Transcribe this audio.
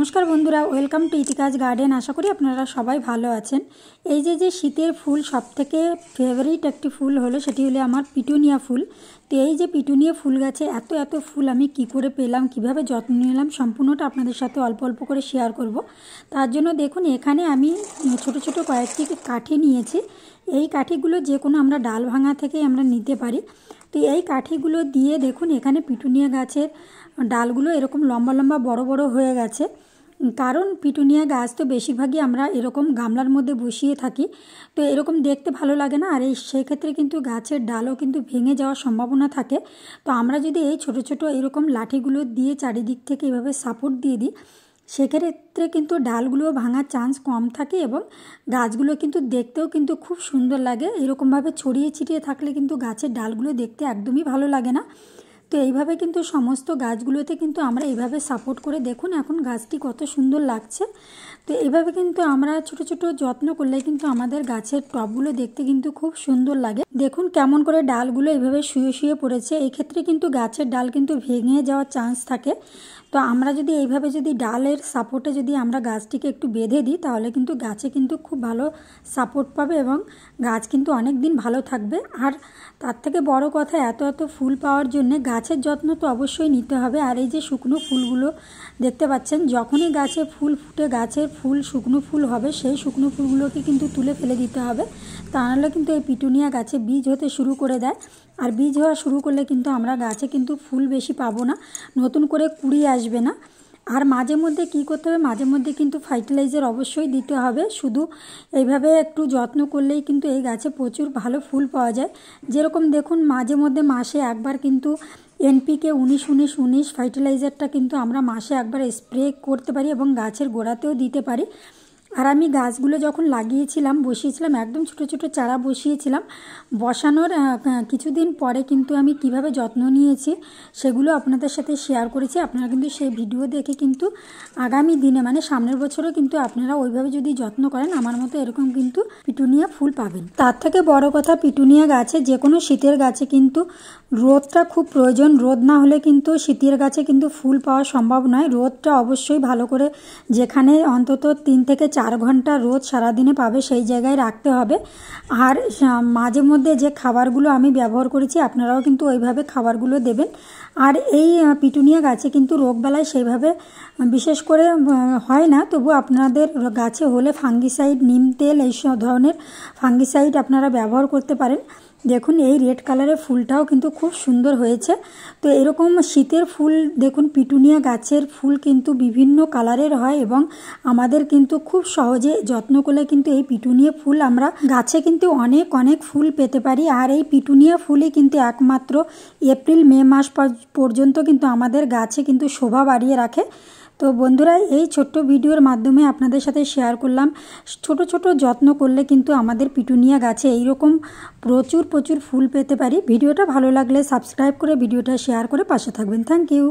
नमस्कार बंधुरा welcome to इतिकाज garden. आशा करी आपनारा सबाई भालो आछेन। এই যে শীতের ফুল সবথেকে ফেভারিট একটি ফুল হলো সেটি হলো আমার পিটুনিয়া ফুল। তো এই যে পিটুনিয়া ফুল গাছে এত এত ফুল আমি কি করে পেলাম, কিভাবে যত্ন নিলাম সম্পূর্ণটা আপনাদের সাথে অল্প অল্প করে শেয়ার করব। তার জন্য দেখুন এখানে আমি ছোট ছোট কয়েকটি কাঠি নিয়েছি। এই কাঠিগুলো যে কোনো আমরা ডাল ভাঙা থেকে আমরা নিতে পারি। তো এই কাঠিগুলো দিয়ে দেখুন এখানে পিটুনিয়া গাছের ডালগুলো এরকম লম্বা লম্বা বড় বড় হয়ে গেছে। কারণ পিটুনিয়া গাছ তো বেশিরভাগই আমরা এরকম গামলার মধ্যে বসিয়ে থাকি, তো এরকম দেখতে ভালো লাগে না। আর এই সেই ক্ষেত্রে কিন্তু গাছের ডালও কিন্তু ভেঙে যাওয়ার সম্ভাবনা থাকে। তো আমরা যদি এই ছোট ছোট এরকম লাঠিগুলো দিয়ে চারিদিক থেকে এভাবে সাপোর্ট দিয়ে দিই, সেক্ষেত্রে কিন্তু ডালগুলো ভাঙার চান্স কম থাকে এবং গাছগুলো কিন্তু দেখতেও কিন্তু খুব সুন্দর লাগে। এরকমভাবে ছড়িয়ে ছিটিয়ে থাকলে কিন্তু গাছের ডালগুলো দেখতে একদমই ভালো লাগে না। তো এইভাবে কিন্তু সমস্ত গাছগুলোতে কিন্তু আমরা এইভাবে সাপোর্ট করে দেখুন এখন গাছটি কত সুন্দর লাগছে। তো এইভাবে কিন্তু আমরা ছোট ছোট যত্ন করলে কিন্তু আমাদের গাছের টবগুলো দেখতে কিন্তু খুব সুন্দর লাগে। দেখুন কেমন করে ডালগুলো এইভাবে শুয়ে শুয়ে পড়েছে। এই ক্ষেত্রে কিন্তু গাছের ডাল কিন্তু ভেঙে যাওয়ার চান্স থাকে। তো আমরা যদি এইভাবে যদি ডালের সাপোর্টে যদি আমরা গাছটিকে একটু বেঁধে দিই তাহলে কিন্তু গাছে কিন্তু খুব ভালো সাপোর্ট পাবে এবং গাছ কিন্তু অনেক দিন ভালো থাকবে। আর তার থেকে বড় কথা এত এত ফুল পাওয়ার জন্য গাছের যত্ন তো অবশ্যই নিতে হবে। আর এই যে শুকনো ফুলগুলো দেখতে পাচ্ছেন, যখনই গাছে ফুল ফুটে গাছের ফুল শুকনো ফুল হবে সেই শুকনো ফুলগুলোকে কিন্তু তুলে ফেলে দিতে হবে, তা নাহলে কিন্তু এই পিটুনিয়া গাছে বীজ হতে শুরু করে দেয়। আর বীজ হওয়া শুরু করলে কিন্তু আমরা গাছে কিন্তু ফুল বেশি পাবো না, নতুন করে কুড়ি আসবে না। আর মাঝে মধ্যে কী করতে হবে, মাঝে মধ্যে কিন্তু ফার্টিলাইজার অবশ্যই দিতে হবে। শুধু এইভাবে একটু যত্ন করলেই কিন্তু এই গাছে প্রচুর ভালো ফুল পাওয়া যায়। যেরকম দেখুন মাঝে মধ্যে মাসে একবার কিন্তু এনপিকে 19-19-19 ফার্টিলাইজারটা কিন্তু আমরা মাসে একবার স্প্রে করতে পারি এবং গাছের গোড়াতেও দিতে পারি। আর আমি গাছগুলো যখন লাগিয়েছিলাম বসিয়েছিলাম একদম ছোট ছোট চারা বসিয়েছিলাম। বসানোর কিছুদিন পরে কিন্তু আমি কিভাবে যত্ন নিয়েছি সেগুলো আপনাদের সাথে শেয়ার করেছি। আপনারা কিন্তু সেই ভিডিও দেখে কিন্তু আগামী দিনে মানে সামনের বছরও কিন্তু আপনারা ওইভাবে যদি যত্ন করেন আমার মতো এরকম কিন্তু পিটুনিয়া ফুল পাবেন। তার থেকে বড় কথা পিটুনিয়া গাছে যে কোনো শীতের গাছে কিন্তু রোদটা খুব প্রয়োজন। রোদ না হলে কিন্তু শীতের গাছে কিন্তু ফুল পাওয়া সম্ভব নয়। রোদটা অবশ্যই ভালো করে যেখানে অন্তত 3 থেকে 4 ঘন্টা রোদ সারাদিনে পাবে সেই জায়গায় রাখতে হবে। আর মাঝে মধ্যে যে খাবারগুলো আমি ব্যবহার করেছি আপনারাও কিন্তু ওইভাবে খাবারগুলো দেবেন। আর এই পিটুনিয়া গাছে কিন্তু রোগবালাই সেইভাবে বিশেষ করে হয় না, তবু আপনাদের গাছে হলে ফাঙ্গিসাইড, নিম তেল এইসব ধরনের ফাঙ্গিসাইড আপনারা ব্যবহার করতে পারেন। দেখুন এই রেড কালারের ফুলটাও কিন্তু খুব সুন্দর হয়েছে। তো এরকম শীতের ফুল দেখুন পিটুনিয়া গাছের ফুল কিন্তু বিভিন্ন কালারের হয় এবং আমাদের কিন্তু খুব সহজে যত্ন করলে কিন্তু এই পিটুনিয়া ফুল আমরা গাছে কিন্তু অনেক অনেক ফুল পেতে পারি। আর এই পিটুনিয়া ফুলই কিন্তু একমাত্র এপ্রিল-মে মাস পর্যন্ত কিন্তু আমাদের গাছে কিন্তু শোভা বাড়িয়ে রাখে। তো বন্ধুরা এই ছোট্ট ভিডিওর মাধ্যমে আপনাদের সাথে শেয়ার করলাম ছোট ছোট যত্ন করলে কিন্তু আমাদের পিটুনিয়া গাছে এইরকম প্রচুর প্রচুর ফুল পেতে পারি। ভিডিওটা ভালো লাগলে সাবস্ক্রাইব করে ভিডিওটা শেয়ার করে পাশে থাকবেন। Thank you.